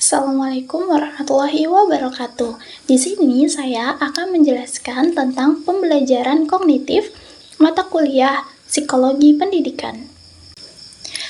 Assalamualaikum warahmatullahi wabarakatuh. Di sini saya akan menjelaskan tentang pembelajaran kognitif mata kuliah Psikologi Pendidikan.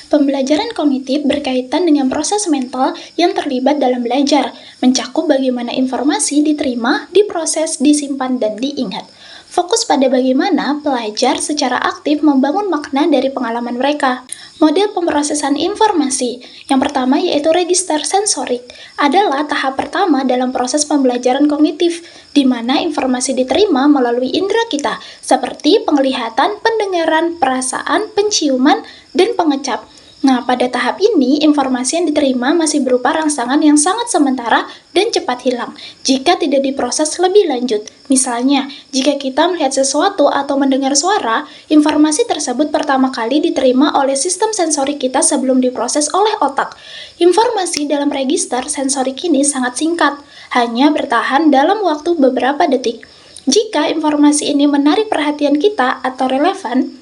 Pembelajaran kognitif berkaitan dengan proses mental yang terlibat dalam belajar, mencakup bagaimana informasi diterima, diproses, disimpan, dan diingat. Fokus pada bagaimana pelajar secara aktif membangun makna dari pengalaman mereka. Model pemrosesan informasi yang pertama yaitu register sensorik adalah tahap pertama dalam proses pembelajaran kognitif, di mana informasi diterima melalui indera kita, seperti penglihatan, pendengaran, perasaan, penciuman, dan pengecap. Nah, pada tahap ini, informasi yang diterima masih berupa rangsangan yang sangat sementara dan cepat hilang jika tidak diproses lebih lanjut. Misalnya, jika kita melihat sesuatu atau mendengar suara, informasi tersebut pertama kali diterima oleh sistem sensorik kita sebelum diproses oleh otak. Informasi dalam register sensorik ini sangat singkat, hanya bertahan dalam waktu beberapa detik. Jika informasi ini menarik perhatian kita atau relevan,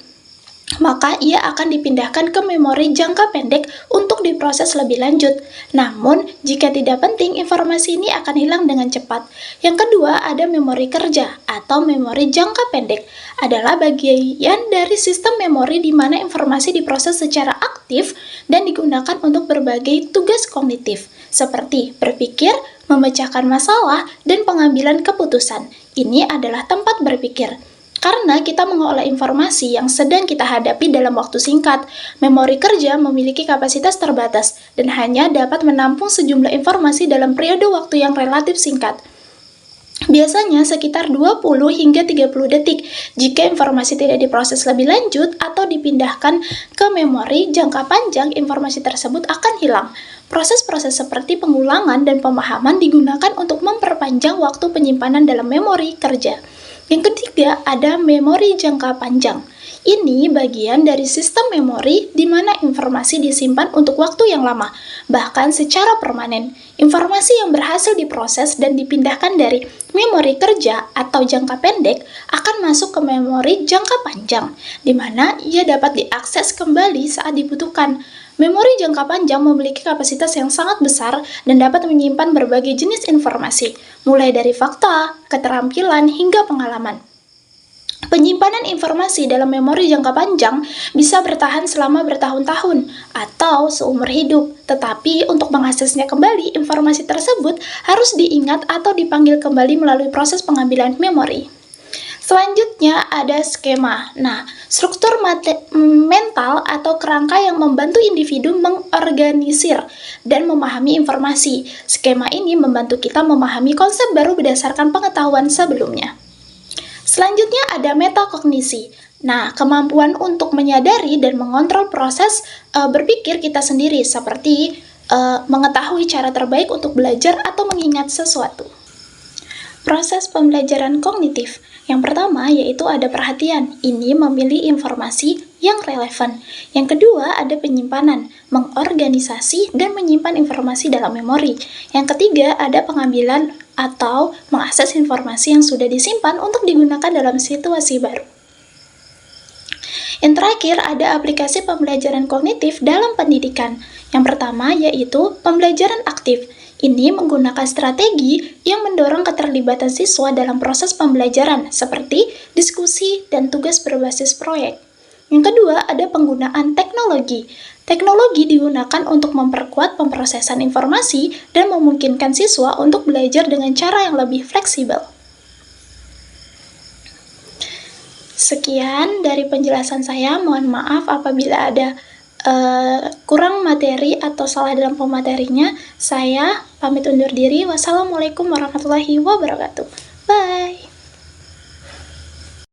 maka ia akan dipindahkan ke memori jangka pendek untuk diproses lebih lanjut. Namun, jika tidak penting, informasi ini akan hilang dengan cepat. Yang kedua, ada memori kerja atau memori jangka pendek. Adalah bagian dari sistem memori di mana informasi diproses secara aktif dan digunakan untuk berbagai tugas kognitif, seperti berpikir, memecahkan masalah, dan pengambilan keputusan. Ini adalah tempat berpikir. Karena kita mengolah informasi yang sedang kita hadapi dalam waktu singkat, memori kerja memiliki kapasitas terbatas dan hanya dapat menampung sejumlah informasi dalam periode waktu yang relatif singkat. Biasanya sekitar 20 hingga 30 detik jika informasi tidak diproses lebih lanjut atau dipindahkan ke memori jangka panjang, informasi tersebut akan hilang. Proses-proses seperti pengulangan dan pemahaman digunakan untuk memperpanjang waktu penyimpanan dalam memori kerja. Yang ketiga, ada memori jangka panjang. Ini bagian dari sistem memori di mana informasi disimpan untuk waktu yang lama, bahkan secara permanen. Informasi yang berhasil diproses dan dipindahkan dari memori kerja atau jangka pendek akan masuk ke memori jangka panjang, di mana ia dapat diakses kembali saat dibutuhkan. Memori jangka panjang memiliki kapasitas yang sangat besar dan dapat menyimpan berbagai jenis informasi, mulai dari fakta, keterampilan, hingga pengalaman. Penyimpanan informasi dalam memori jangka panjang bisa bertahan selama bertahun-tahun atau seumur hidup, tetapi untuk mengaksesnya kembali, informasi tersebut harus diingat atau dipanggil kembali melalui proses pengambilan memori. Selanjutnya ada skema. Nah, struktur mental atau kerangka yang membantu individu mengorganisir dan memahami informasi. Skema ini membantu kita memahami konsep baru berdasarkan pengetahuan sebelumnya. Selanjutnya ada metakognisi. Nah, kemampuan untuk menyadari dan mengontrol proses berpikir kita sendiri, seperti mengetahui cara terbaik untuk belajar atau mengingat sesuatu. Proses pembelajaran kognitif. Yang pertama yaitu ada perhatian. Ini memilih informasi yang relevan. Yang kedua ada penyimpanan, mengorganisasi dan menyimpan informasi dalam memori. Yang ketiga ada pengambilan atau mengakses informasi yang sudah disimpan untuk digunakan dalam situasi baru. Yang terakhir ada aplikasi pembelajaran kognitif dalam pendidikan. Yang pertama yaitu pembelajaran aktif. Ini menggunakan strategi yang mendorong keterlibatan siswa dalam proses pembelajaran, seperti diskusi dan tugas berbasis proyek. Yang kedua, ada penggunaan teknologi. Teknologi digunakan untuk memperkuat pemrosesan informasi dan memungkinkan siswa untuk belajar dengan cara yang lebih fleksibel. Sekian dari penjelasan saya, mohon maaf apabila ada kurang materi atau salah dalam pematerinya. Saya pamit undur diri. Wassalamualaikum warahmatullahi wabarakatuh. Bye.